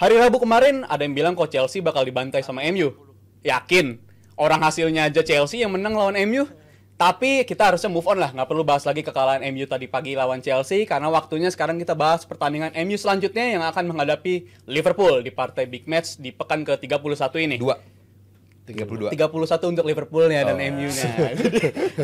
Hari Rabu kemarin ada yang bilang kok Chelsea bakal dibantai sama MU. Yakin? Orang hasilnya aja Chelsea yang menang lawan MU. Tapi kita harusnya move on lah, nggak perlu bahas lagi kekalahan MU tadi pagi lawan Chelsea, karena waktunya sekarang kita bahas pertandingan MU selanjutnya yang akan menghadapi Liverpool di partai big match di pekan ke-31 ini. 32. 31 untuk Liverpoolnya dan MU-nya.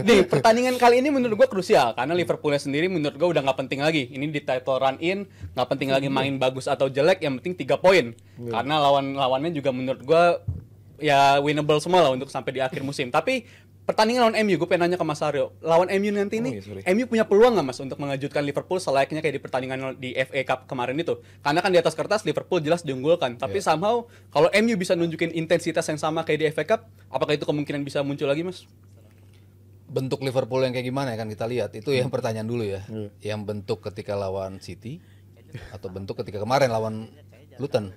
Nih, pertandingan kali ini menurut gue krusial karena Liverpoolnya sendiri menurut gue udah nggak penting lagi. Ini di title run in, nggak penting lagi main bagus atau jelek, yang penting 3 poin. Karena lawan-lawannya juga menurut gue ya winnable semua lah untuk sampai di akhir musim. Tapi pertandingan lawan MU, gue pengen nanya ke Mas Aryo, lawan MU nanti ini, MU punya peluang nggak Mas untuk mengejutkan Liverpool selayaknya kayak di pertandingan di FA Cup kemarin itu? Karena kan di atas kertas Liverpool jelas diunggulkan, tapi somehow kalau MU bisa nunjukin intensitas yang sama kayak di FA Cup, apakah itu kemungkinan bisa muncul lagi, Mas? Bentuk Liverpool yang kayak gimana ya kan kita lihat, itu yang pertanyaan dulu ya. Yang bentuk ketika lawan City atau bentuk ketika kemarin lawan Luton.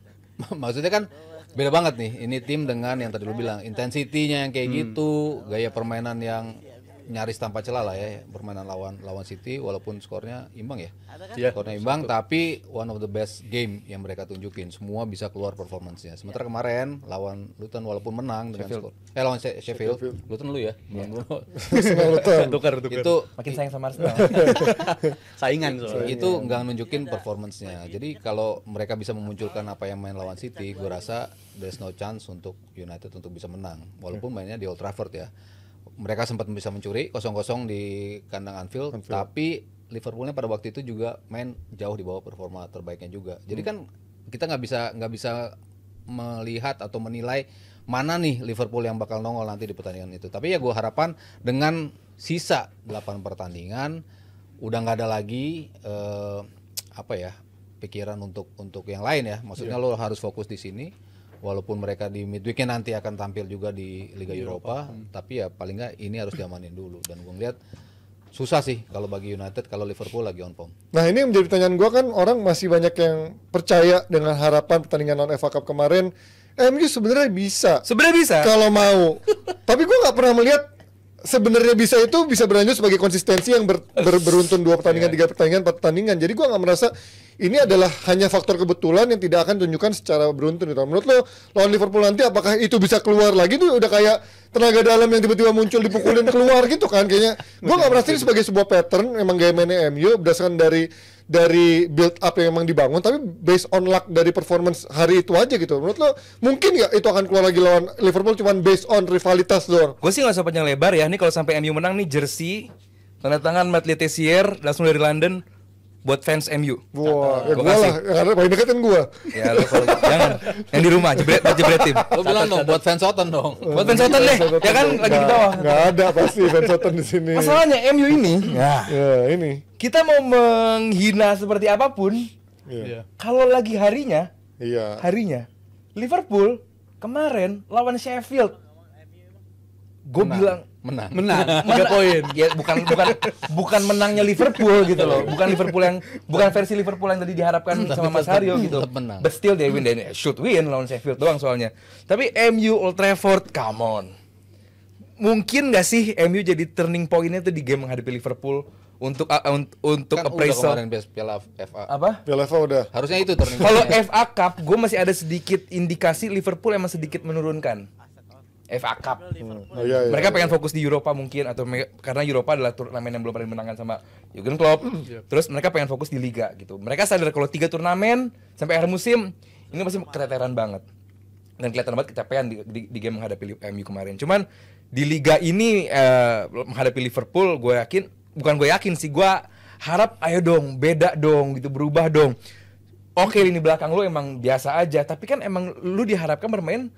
Maksudnya kan beda banget nih, ini tim dengan yang tadi lu bilang, intensitinya yang kayak gitu, gaya permainan yang nyaris tanpa celah lah ya, permainan lawan City walaupun skornya imbang ya. Skornya imbang tapi one of the best game yang mereka tunjukin, semua bisa keluar performance-nya. Sementara kemarin lawan Luton walaupun menang dengan skor lawan Sheffield. Luton lu ya. Tukar. Itu makin sayang sama Arsenal. Saingan soalnya. itu nggak nunjukin performance-nya. Jadi kalau mereka bisa memunculkan apa yang main lawan City, gue rasa there's no chance untuk United untuk bisa menang. Walaupun mainnya di Old Trafford ya. Mereka sempat bisa mencuri 0-0 di kandang Anfield, tapi Liverpoolnya pada waktu itu juga main jauh di bawah performa terbaiknya juga. Jadi kan kita nggak bisa melihat atau menilai mana nih Liverpool yang bakal nongol nanti di pertandingan itu. Tapi ya gue harapan dengan sisa 8 pertandingan udah nggak ada lagi pikiran untuk yang lain ya. Maksudnya lo harus fokus di sini. Walaupun mereka di midweeknya nanti akan tampil juga di Liga Eropa, tapi ya paling nggak ini harus diamanin dulu. Dan gue ngeliat susah sih kalau bagi United kalau Liverpool lagi on form. Nah ini yang menjadi pertanyaan gue kan, orang masih banyak yang percaya dengan harapan pertandingan non FA Cup kemarin. MU sebenarnya bisa kalau mau. Tapi gue nggak pernah melihat sebenarnya bisa itu bisa berlanjut sebagai konsistensi yang beruntun 2 pertandingan, 3 pertandingan, 4 pertandingan. Jadi gue nggak merasa ini adalah hanya faktor kebetulan yang tidak akan tunjukkan secara beruntun gitu. Menurut lo lawan Liverpool nanti apakah itu bisa keluar lagi tuh udah kayak tenaga dalam yang tiba-tiba muncul dipukulin keluar gitu kan kayaknya. Gue nggak merasa ini sebagai sebuah pattern emang gaya mainnya MU berdasarkan dari build up yang emang dibangun, tapi based on luck dari performance hari itu aja gitu. Menurut lo mungkin nggak itu akan keluar lagi lawan Liverpool cuman based on rivalitas doang? Gue sih nggak usah panjang lebar ya. Nih kalau sampai MU menang nih jersey tanda tangan Matt Le Tissier langsung dari London buat fans MU. Wah, ya gue lah, yang ada paling deket kan gue. Ya lo kalau jangan yang di rumah jebretin. Lo bilang dong buat fans Soton dong. Buat fans Soton deh, ya kan lagi di bawah. Nggak ada pasti fans Soton di sini. Masalahnya MU ini, ya ini. Kita mau menghina seperti apapun, kalau lagi harinya, Liverpool kemarin lawan Sheffield, gue bilang menang 3 poin. Ya bukan menangnya Liverpool gitu loh. Bukan versi Liverpool yang tadi diharapkan sama Mas Haryo gitu. Menang. But still they win, they should win lawan Sheffield doang soalnya. Tapi MU Old Trafford, come on. Mungkin gak sih MU jadi turning point-nya tuh di game menghadapi Liverpool untuk kan appraisal. udah kemarin Piala FA. Apa? Piala FA udah. Harusnya itu turning Kalau point. FA Cup, gue masih ada sedikit indikasi Liverpool emang sedikit menurunkan. FA Cup. Mereka pengen fokus di Eropa mungkin atau karena Eropa adalah turnamen yang belum pernah dimenangkan sama Jurgen Klopp. Terus mereka pengen fokus di liga gitu. Mereka sadar kalau 3 turnamen sampai akhir musim ini pasti keteteran banget. Dan kelihatan banget kecapean di game menghadapi MU kemarin. Cuman di liga ini menghadapi Liverpool, gue yakin sih, gue harap ayo dong, beda dong gitu, berubah dong. Oke, lini belakang lu emang biasa aja, tapi kan emang lu diharapkan bermain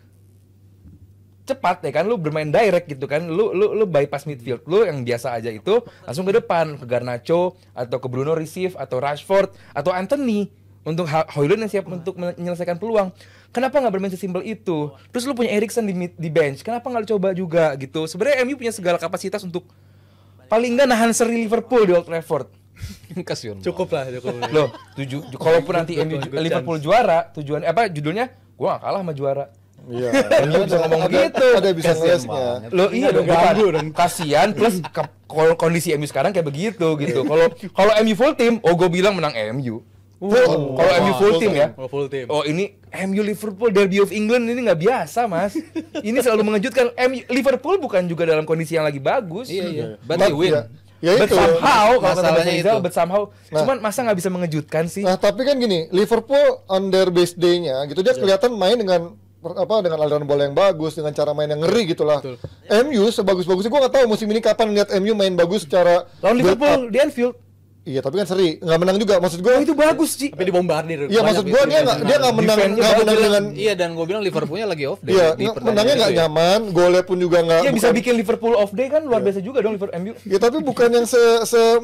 cepat ya kan, lu bermain direct gitu kan, lu bypass midfield, lu yang biasa aja itu langsung ke depan ke Garnacho atau ke Bruno receive atau Rashford atau Anthony untuk Højlund yang siap untuk menyelesaikan peluang. Kenapa nggak bermain sesimpel itu? Terus lu punya Eriksen di bench, kenapa nggak lu coba juga gitu? Sebenarnya MU punya segala kapasitas untuk paling nggak nahan seri Liverpool di Old Trafford. Kasihan. Cukup lah. Loh, kalaupun nanti Liverpool juara, judulnya gua nggak kalah sama juara. Iya. Lu bisa ngomong begitu. Ada bisa ngelesnya. Lo iya dong, bukan kasihan plus kondisi MU sekarang kayak begitu gitu. Kalau MU full tim, gue bilang menang MU. Kalau MU full team ya. Full team. Oh ini MU Liverpool Derby of England ini nggak biasa mas. Ini selalu mengejutkan. Liverpool bukan juga dalam kondisi yang lagi bagus. Iya. But they win. Ya But itu. somehow, kalau kata Masalahnya Rizal, itu. but somehow. Cuman masa nggak bisa mengejutkan sih? Nah, tapi kan gini, Liverpool on their best day-nya gitu dia kelihatan main dengan dengan aliran bola yang bagus, dengan cara main yang ngeri gitulah. MU sebagus-bagusnya gua nggak tahu musim ini kapan lihat MU main bagus secara Lawan Liverpool di Anfield. Iya, tapi kan seri, nggak menang juga. Maksud gua itu bagus sih. Tapi dibombardir. Iya, maksud gua dia nggak menang dengan Iya, dan gue bilang Liverpoolnya lagi off day. iya, di menangnya nggak pertandingan itu ya. nyaman, golnya pun juga nggak. Iya bisa bikin Liverpool off day kan luar biasa juga dong Liverpool MU. Ya tapi bukan yang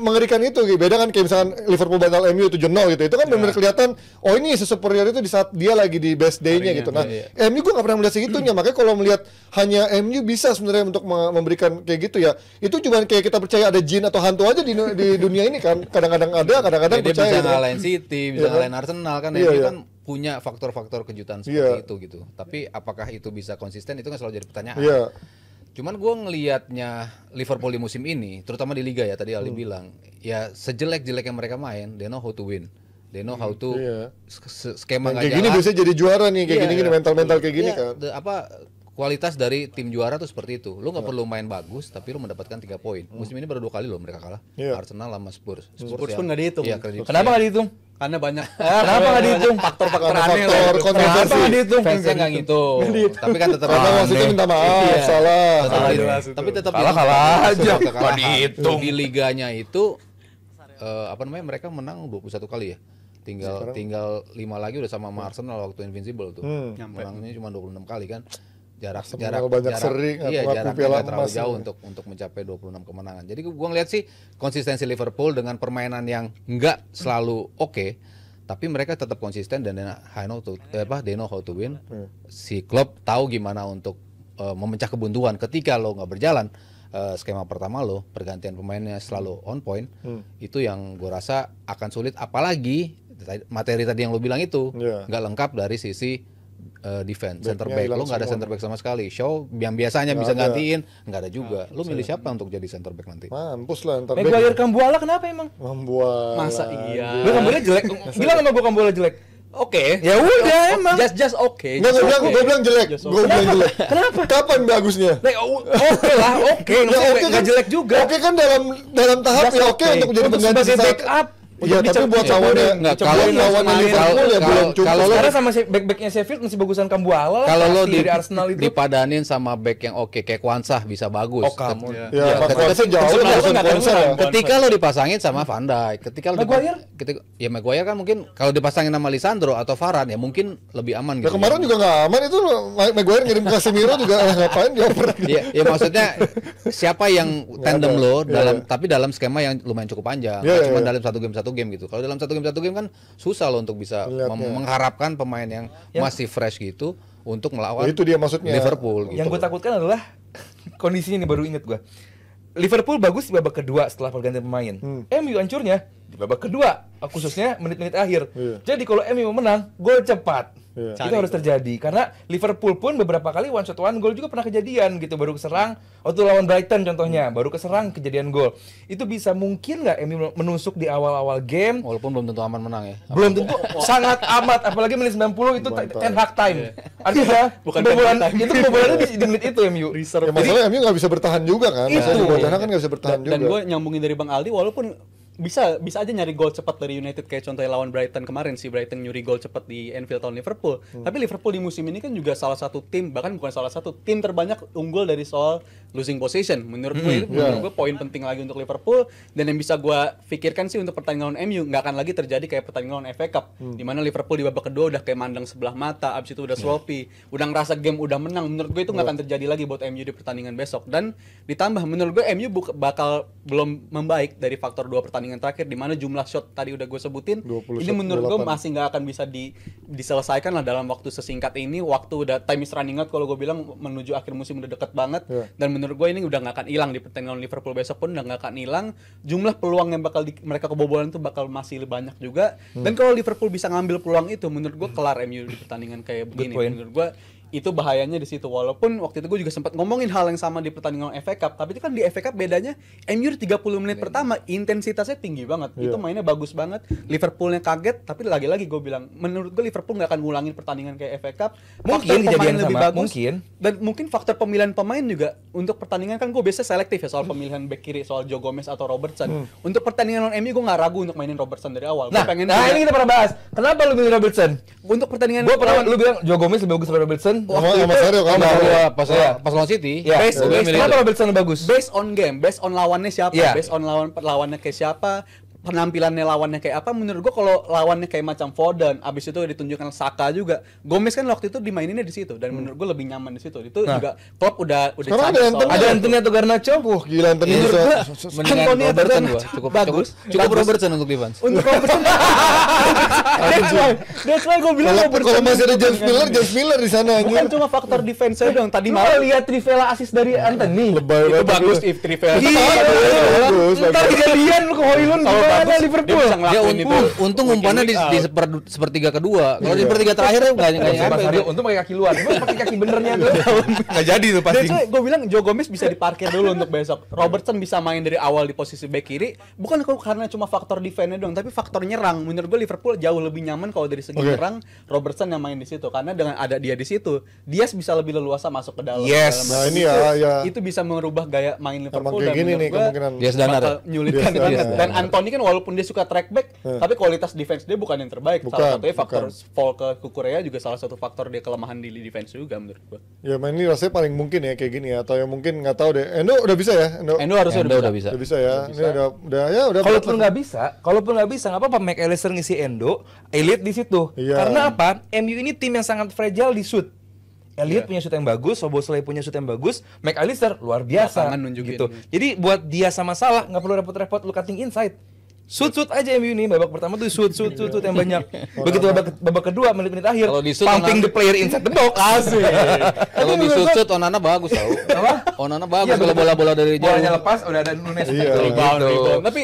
mengerikan itu gitu. Beda kan kayak misalkan Liverpool bantal MU 7-0 gitu. Itu kan benar-benar kelihatan oh ini superior itu di saat dia lagi di best day-nya gitu. Nah, MU gue nggak pernah melihat segitunya. Makanya kalau melihat hanya MU bisa sebenarnya untuk memberikan kayak gitu ya. Itu cuma kayak kita percaya ada jin atau hantu aja di dunia ini kan. Kadang-kadang ada, kadang-kadang Dia percaya. bisa ngalahin City, bisa ngalahin Arsenal kan. Iya, MU iya. kan punya faktor-faktor kejutan seperti itu gitu. Tapi apakah itu bisa konsisten itu kan selalu jadi pertanyaan. Iya. Cuman gue ngelihatnya Liverpool di musim ini, terutama di Liga ya tadi Ali bilang, ya sejelek-jeleknya mereka main, they know how to win, they know how to skema nggak Kayak gini jalan. bisa jadi juara nih, kayak Iya, gini-gini iya. mental-mental kayak gini Iya, kan. Kualitas dari tim juara tuh seperti itu. Lu nggak perlu main bagus, tapi lu mendapatkan 3 poin. Musim ini baru 2 kali loh mereka kalah. Iya. Arsenal sama Spurs. Spurs ya, pun nggak dihitung. Iya, kredit. Kenapa nggak dihitung? Karena banyak Kenapa nggak dihitung? faktor-faktor Karena aneh faktor lah. Kenapa kontroversi. nggak dihitung? Fansnya nggak ngitung. Tapi kan tetap Karena maksudnya minta maaf, Iya. salah. Tapi tetap Kalah aja. Kekalahan. Dihitung. Di liganya itu mereka menang 21 kali ya. Tinggal 5 lagi udah sama Arsenal waktu Invincible tuh. Menangnya cuma 26 kali kan. Arsenal banyak seri, iya, ngaku-ngaku jaraknya piala nggak terlalu emas jauh ya. untuk mencapai 26 kemenangan. Jadi gua ngeliat sih konsistensi Liverpool dengan permainan yang nggak selalu oke, tapi mereka tetap konsisten dan they know how to win. Si Klopp tahu gimana untuk memecah kebuntuan ketika lo nggak berjalan. Skema pertama lo pergantian pemainnya selalu on point. Itu yang gua rasa akan sulit, apalagi materi tadi yang lo bilang itu nggak lengkap dari sisi defense, center back. Lo nggak ada center back sama sekali. Shaw yang biasanya bisa gantiin nggak ada juga. Lo milih siapa untuk jadi center back nanti? Mampus lah ntar Maguire Kambuala kenapa emang? membuat. Masa iya. Gue Kambuala jelek. Bilang sama gue Kambuala jelek. Oke. Ya udah emang. Just oke. Nggak, gue bilang jelek. Gue bilang jelek. Kenapa? Kapan bagusnya? Oke lah, oke. Nggak jelek juga. Oke kan dalam tahap ya oke untuk jadi Untuk pengganti sebagai saat- backup. Iya, tapi buat lawannya kalau lawannya Liverpool ya belum cukup. kalau lo Karena sama back-backnya Sheffield masih bagusan Kambuala lah. kalau lo pasti dari Arsenal itu. dipadanin sama back yang oke kayak Kwansah bisa bagus. Oh, kamu. Ya, Pak Kuasa jauh sebenarnya lah nggak ada konser ya. Ketika lo dipasangin sama Van Dijk, Maguire kan mungkin kalau dipasangin sama Lisandro atau Varane ya mungkin lebih aman Ya gitu. kemarin juga nggak aman itu Maguire ngirim Casemiro juga ngapain dioper. Ya maksudnya siapa yang tandem lo tapi dalam skema yang lumayan cukup panjang, Iya, nggak cuma iya. dalam satu game gitu. Kalau dalam satu game kan susah lo untuk bisa mengharapkan pemain yang masih fresh gitu untuk melawan Itu dia maksudnya. Liverpool gitu. Yang gue takutkan adalah kondisinya ini baru inget gue. Liverpool bagus di babak kedua setelah pergantian pemain. MU hancurnya di babak kedua, khususnya menit-menit akhir. Jadi kalau MU menang, gol cepat. Itu harus terjadi karena Liverpool pun beberapa kali one shot one goal juga pernah kejadian gitu, baru keserang waktu lawan Brighton contohnya, baru keserang kejadian gol. Itu bisa mungkin nggak MU menusuk di awal-awal game? Walaupun belum tentu aman menang ya. Belum tentu sangat amat, apalagi menit 90 itu Ten Hag time. Artinya kebobolan itu di menit itu MU. Ya masalahnya MU nggak bisa bertahan juga kan. Itu. Buat kan nggak bisa bertahan juga. Dan gue nyambungin dari Bang Aldi, walaupun bisa aja nyari gol cepat dari United kayak contohnya lawan Brighton kemarin, si Brighton nyuri gol cepat di Anfield lawan Liverpool. Tapi Liverpool di musim ini kan juga salah satu tim, bahkan bukan salah satu tim terbanyak unggul dari soal losing possession. Menurut gue poin penting lagi untuk Liverpool, dan yang bisa gue pikirkan sih untuk pertandingan lawan MU nggak akan lagi terjadi kayak pertandingan lawan FA Cup, di mana Liverpool di babak kedua udah kayak mandang sebelah mata, abis itu udah sloppy, udah ngerasa game udah menang. Menurut gue itu nggak akan terjadi lagi buat MU di pertandingan besok. Dan ditambah menurut gue MU bakal belum membaik dari faktor 2 pertandingan terakhir, di mana jumlah shot tadi udah gue sebutin, ini menurut gue masih nggak akan bisa diselesaikan lah dalam waktu sesingkat ini. Waktu udah time is running out kalau gue bilang, menuju akhir musim udah deket banget. Dan menurut gue ini udah nggak akan hilang di pertandingan Liverpool besok pun, udah nggak akan hilang. Jumlah peluang yang bakal mereka kebobolan itu bakal masih banyak juga. Dan kalau Liverpool bisa ngambil peluang itu, menurut gue kelar MU di pertandingan kayak begini. Menurut gue Itu bahayanya di situ. Walaupun waktu itu gue juga sempat ngomongin hal yang sama di pertandingan FA Cup, tapi itu kan di FA Cup bedanya MU di 30 menit pertama intensitasnya tinggi banget. Itu mainnya bagus banget. Liverpoolnya kaget, tapi lagi-lagi gue bilang menurut gue Liverpool nggak akan ngulangin pertandingan kayak FA Cup. Mungkin kejadian lebih bagus. Mungkin. Dan mungkin faktor pemilihan pemain juga untuk pertandingan kan gue biasa selektif ya soal pemilihan bek kiri, soal Joe Gomez atau Robertson. Untuk pertandingan lawan MU gue nggak ragu untuk mainin Robertson dari awal. Nah, ini kita pernah bahas. Kenapa lu milih Robertson? Untuk pertandingan gue pernah lu bilang Joe Gomez lebih bagus daripada Robertson. Sama Sario kan pas lawan City. Ya. Kenapa Robertson bagus? Based on game, based on lawannya siapa, based on lawannya kayak siapa, penampilannya lawannya kayak apa. Menurut gua kalau lawannya kayak macam Foden, abis itu ditunjukkan Saka juga. Gomez kan waktu itu dimaininnya di situ dan menurut gua lebih nyaman di situ. Itu juga Klopp udah ada Anthony atau Garnacho. Wah, gila Anthony bisa. Mendingan Robertson gua. Cukup Robertson untuk defense. Untuk Robertson. That's why gua bilang kalau masih ada James Miller di sana bukan cuma faktor defense dong. Tadi malam lihat Trivela assist dari Anthony. Itu bagus if Trivela. Ntar kejadian lu ke Højlund gimana Liverpool? Ya untung umpannya di sepertiga kedua. Kalau di sepertiga terakhir enggak nyampe. Untung pakai kaki luar. Emang pakai kaki benernya tuh. Enggak jadi tuh pasti. Gue bilang Joe Gomez bisa diparkir dulu untuk besok. Robertson bisa main dari awal di posisi bek kiri. Bukan karena cuma faktor defense-nya dong, tapi faktor nyerang. Menurut gue Liverpool jauh lebih nyaman kalau dari segi nyerang Robertson yang main di situ karena dengan ada dia di situ, Diaz bisa lebih leluasa masuk ke dalam. Yes. Nah, ini ya. Itu bisa merubah gaya main Liverpool dan gini nih kemungkinan Diaz Danar menyulitkan dan Anthony kan walaupun dia suka track back, tapi kualitas defense dia bukan yang terbaik. Salah satunya faktor fall ke Kukurea juga salah satu faktor dia kelemahan di defense juga menurut gua. Ya main ini rasanya paling mungkin ya kayak gini ya, atau yang mungkin nggak tahu deh. Endo udah bisa ya? Endo harusnya udah bisa. Udah bisa ya. Ini udah. Kalaupun nggak bisa, nggak apa-apa McAllister ngisi Endo, Elliot di situ. Iya. Karena apa? MU ini tim yang sangat fragile di shoot. Elliot punya shoot yang bagus, Szoboszlai punya shoot yang bagus, McAllister luar biasa gitu. Jadi buat dia sama Salah nggak perlu repot-repot lu cutting inside. Shoot aja MU ini babak pertama tuh shoot yang banyak. Begitu babak kedua menit-menit akhir pumping the player inside the box. Asik. Kalau di shoot Onana bagus tau. Apa? Onana bagus kalau bola-bola dari jauh. Bolanya lepas udah ada Nunes. Rebound. Tapi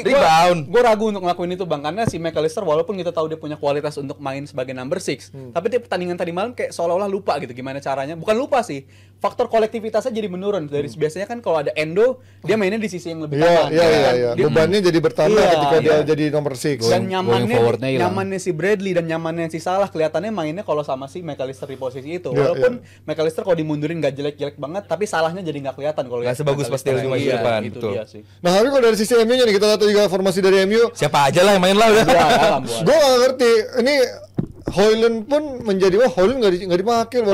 gue ragu untuk ngelakuin itu Bang karena si McAllister walaupun kita tahu dia punya kualitas untuk main sebagai number 6, tapi dia pertandingan tadi malam kayak seolah-olah lupa gitu gimana caranya. Bukan lupa sih. Faktor kolektivitasnya jadi menurun dari biasanya kan kalau ada Endo dia mainnya di sisi yang lebih kanan. Iya. Bebannya jadi bertambah ketika dia jadi nomor 6. Dan nyamannya si Bradley dan nyamannya si Salah kelihatannya mainnya kalau sama si McAllister di posisi itu. Walaupun McAllister kalau dimundurin nggak jelek-jelek banget, tapi Salahnya jadi nggak kelihatan kalau nggak sebagus pas dia di depan. Itu dia sih. Nah, tapi kalau dari sisi MU-nya nih kita lihat juga formasi dari MU. Siapa aja lah yang main lah udah. Gue nggak ngerti. Ini Højlund pun menjadi Højlund nggak dipakai.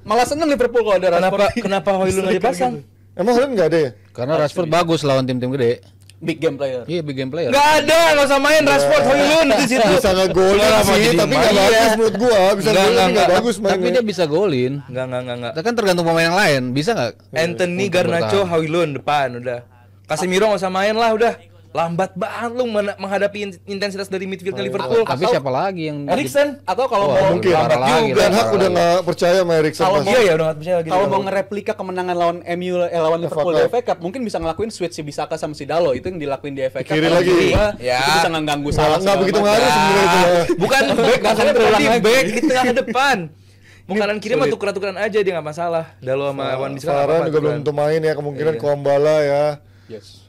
Malah seneng Liverpool kalau ada Rashford. Kenapa Højlund nggak dipasang? Emang Højlund nggak ada ya? Karena Rashford bagus lawan tim-tim gede. Big game player. Iya, big game player. Nggak ada, nggak usah main Rashford, Højlund di situ. Bisa ngegolin sih, tapi nggak bagus menurut gua. Bisa golin nggak bagus mainnya. Tapi dia bisa golin. Nggak. Kan tergantung pemain yang lain. Bisa nggak? Anthony, Garnacho, Højlund depan udah. Casemiro nggak usah main lah udah. Lambat banget lu menghadapi intensitas dari midfieldnya Liverpool. Tapi siapa lagi yang Eriksen atau kalau mau mungkin Dan Hak udah nggak percaya sama Eriksen. Udah nggak percaya gitu. Kalau mau ngereplika kemenangan lawan MU lawan Liverpool di FA Cup, mungkin bisa ngelakuin switch si Bisaka sama si Dalo. Itu yang dilakuin di FA Cup. Kiri lagi. Itu bisa ngeganggu Salah. Nggak begitu ngaruh sebenarnya itu. Bukan back, maksudnya tadi back di tengah ke depan. Mau kanan kiri mah tukeran-tukeran aja dia nggak masalah. Dalo sama Wan Bissaka. Farhan juga belum tentu main ya, kemungkinan Kuambala ya. Yes.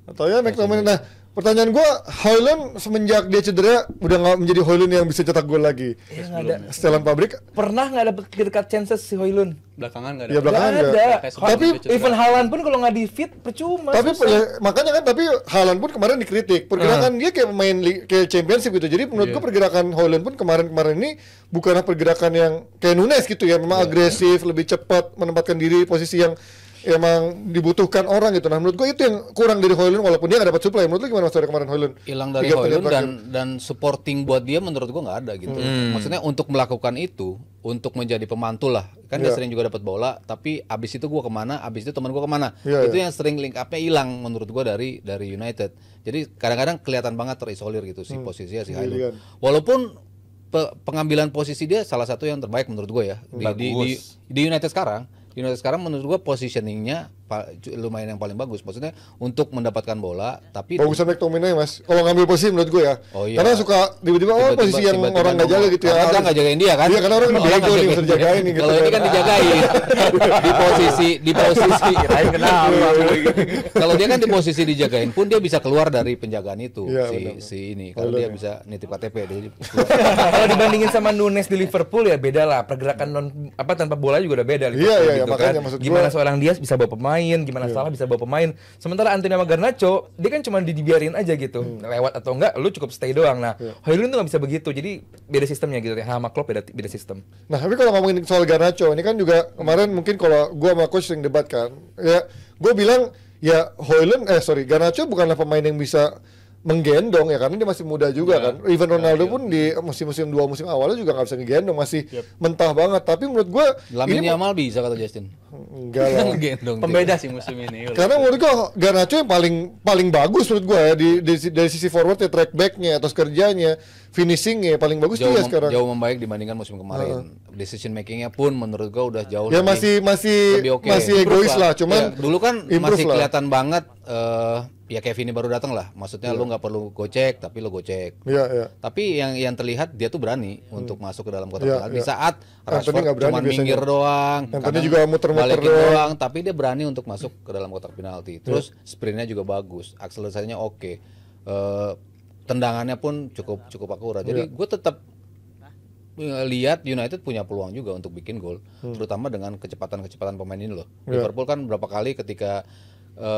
Atau ya McTominay. Nah, pertanyaan gue, Højlund semenjak dia cedera udah nggak menjadi Højlund yang bisa cetak gol lagi. Iya, nggak ada. Setelan pabrik. Pernah nggak dapet clear-cut chances si Højlund? Belakangan nggak ada. Ya belakangan nggak ada. Tapi even Haaland pun kalau nggak di fit percuma. Tapi makanya kan, tapi Haaland pun kemarin dikritik. Pergerakan dia kayak pemain kayak championship gitu. Jadi menurut gue pergerakan Højlund pun kemarin ini bukanlah pergerakan yang kayak Nunes gitu ya. Memang agresif, lebih cepat menempatkan diri di posisi yang emang dibutuhkan orang gitu. Nah menurut gue itu yang kurang dari Højlund walaupun dia nggak dapat supply. Menurut lu gimana Mas kemarin Højlund? Hilang dari Højlund dan supporting buat dia menurut gue nggak ada gitu. Maksudnya untuk melakukan itu, untuk menjadi pemantul lah. Kan dia sering juga dapat bola, tapi abis itu gue kemana, abis itu teman gue kemana. Itu yang sering link up-nya hilang menurut gue dari United. Jadi kadang-kadang kelihatan banget terisolir gitu si posisinya si Højlund. Walaupun pengambilan posisi dia salah satu yang terbaik menurut gue ya di United sekarang. United sekarang menurut gua positioningnya lumayan yang paling bagus. Maksudnya untuk mendapatkan bola, tapi bagusan McTominay Mas. Kalau ngambil posisi menurut gue ya. Oh, iya. Karena suka tiba-tiba posisi yang tiba-tiba orang nggak jaga gitu ya. Karena nggak jagain dia kan? Iya, karena orang dijaga nih, bisa dijagain nih gitu. Kalau ini kan dijagain di posisi. Kirain kenapa? Kalau dia kan di posisi dijagain pun dia bisa keluar dari penjagaan itu Iya, si ini. Kalau dia bisa nitip KTP dia. Kalau dibandingin sama Nunes di Liverpool ya beda lah, pergerakan tanpa bola juga udah beda Liverpool Iya, gitu makanya kan. maksud Gimana gua- seorang Diaz bisa bawa pemain, gimana Salah bisa bawa pemain. Sementara Antonio sama Garnacho dia kan cuma dibiarin aja gitu. Lewat atau enggak lu cukup stay doang. Nah, Højlund tuh nggak bisa begitu. Jadi beda sistemnya gitu ya. Sama Klopp beda sistem. Nah, tapi kalau ngomongin soal Garnacho, ini kan juga kemarin mungkin kalau gua sama coach sering debat kan, ya gua bilang ya Garnacho bukanlah pemain yang bisa menggendong ya karena dia masih muda juga kan. Even Ronaldo pun di musim-musim 2 musim awalnya juga nggak bisa ngegendong, masih mentah banget. Tapi menurut gua Lamine Yamal bisa kata Justin. enggak lah. Gendong. Pembeda sih musim ini. Karena menurut gua Garnacho yang paling bagus menurut gua ya dari sisi forward ya, track backnya, atas kerjanya, finishingnya paling bagus dia sekarang. Jauh membaik dibandingkan musim kemarin. Decision makingnya pun menurut gua udah jauh Ya lebih masih oke. egois lah, cuman Ya, dulu kan improve masih lah. kelihatan banget ya Kevin ini baru datang lah. Maksudnya lu nggak perlu gocek tapi lu gocek. Iya, iya. Tapi yang terlihat dia tuh berani untuk masuk ke dalam kotak Iya, penalti. iya. Di saat Anthony Rashford nggak berani cuma biasanya. minggir doang, Anthony kadang juga muter-muter balikin doang. tapi dia berani untuk masuk ke dalam kotak penalti. Terus sprintnya juga bagus, akselerasinya oke. Tendangannya pun cukup akurat. Jadi gue tetap lihat United punya peluang juga untuk bikin gol, terutama dengan kecepatan pemain ini loh. Liverpool kan berapa kali ketika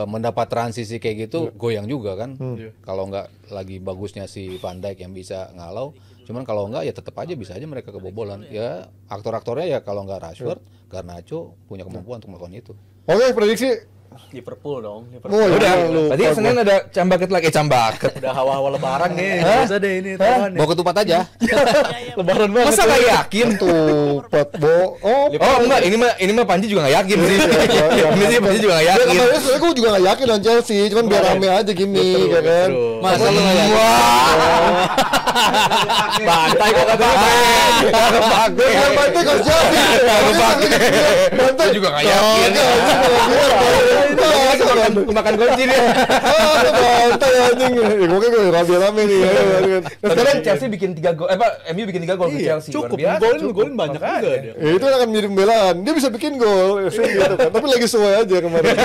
mendapat transisi kayak gitu goyang juga kan. Kalau nggak lagi bagusnya si Van Dijk yang bisa ngalau, cuman kalau nggak ya tetap aja bisa aja mereka kebobolan. Ya aktor-aktornya ya kalau nggak Rashford, Garnacho punya kemampuan untuk melakukan itu. Oke, prediksi. Liverpool dong. Oh, Udah, lu. tadi Senin ada cambaket lagi, cambaket. Udah hawa-hawa lebaran nih. Nggak usah deh ini taruhan nih. Bawa ketupat aja. Lebaran banget. Masa nggak yakin? Tupat bo. Oh, Oh enggak, ini mah Panji juga nggak yakin sih. Ini sih Panji juga nggak ya yakin. kemarin sebenarnya gue juga gak yakin lawan Chelsea, cuman biar rame aja gini, ya kan. Masa lu nggak yakin? Bantai kok kata Bukan bantai kok Chelsea. Bantai juga nggak yakin. Kemakan kunci dia. Bantai anjing. Gue kayak rame-rame nih. Nah, sekarang Chelsea bikin 3 gol, MU bikin 3 gol ke Chelsea. Cukup, Luar biasa, golin banyak juga Makanya. dia. Ya, itu akan menjadi pembelaan. Dia bisa bikin gol, gitu kan. Tapi lagi sesuai aja kemarin.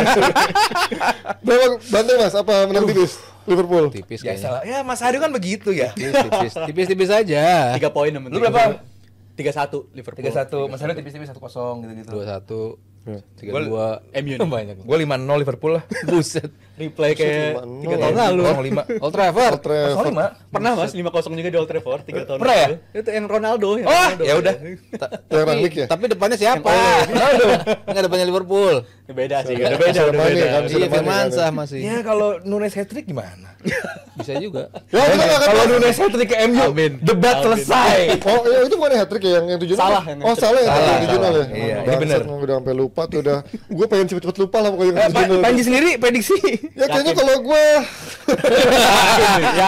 Berapa bantai Mas? Apa menang tipis Liverpool? Tipis Ya kayaknya. salah. Ya Mas Aryo kan begitu ya. Tipis aja. 3 poin yang Lu penting. berapa? 3-1 Liverpool. 3-1. Mas Aryo tipis-tipis 1-0 gitu-gitu. 2-1. 3-2. MU nih. Banyak. Gue 5-0 Liverpool lah. Buset. Replay kayak 3 tahun Iya, lalu. 0-5. Old Trafford. Trafford. 0-5. Pernah Mas 5-0 juga di Old Trafford 3 tahun Pernah ya? lalu. Itu yang Ronaldo. Oh, ya udah. Yang Rangnick ya? Tapi depannya siapa? Enggak depannya Liverpool. Beda sih, udah beda, udah Mane beda. kan, Iya, Mane Firmansyah kan. masih. Ya kalau Nunes hat-trick gimana? Bisa juga. Ya, kita nggak akan Kalau bahas. Nunes hat-trick ke MU, Amin. debat Amin. selesai. Oh, ya itu bukan hat-trick ya yang 7-0? Salah yang Oh, salah ya Salah, yang 7-0 ya. salah. Iya, ini Bangsat, bener. udah sampai lupa tuh udah. Gue pengen cepet-cepet lupa lah pokoknya yang 7-0. Panji sendiri prediksi. Ya kayaknya kalau gue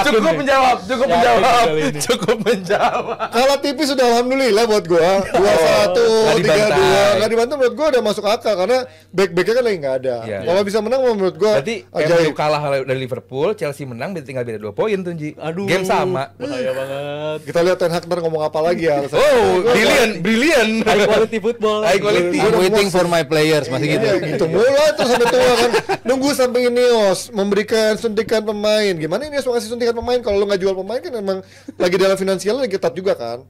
Cukup menjawab, cukup Yakin menjawab, kali ini. cukup menjawab. kalah tipis sudah alhamdulillah buat gue. 2-1, nggak 3-2. dibantai. Nggak dibantai menurut gue udah masuk akal karena back-backnya kan lagi nggak ada. Iya. Kalau bisa menang menurut gue Berarti MU kalah dari Liverpool, Chelsea menang, berarti tinggal beda 2 poin tuh, Ji. Aduh. Game sama. Bahaya banget. Kita lihat Ten Hag ntar ngomong apa lagi ya. Oh, brilliant. High quality football. High quality. I'm waiting for my players masih gitu. Iya, gitu mulu terus sampai tua kan. Nunggu sampai Ineos memberikan suntikan pemain. Gimana Ineos mau kasih suntikan pemain kalau lu nggak jual pemain kan emang lagi dalam finansialnya lagi ketat juga kan.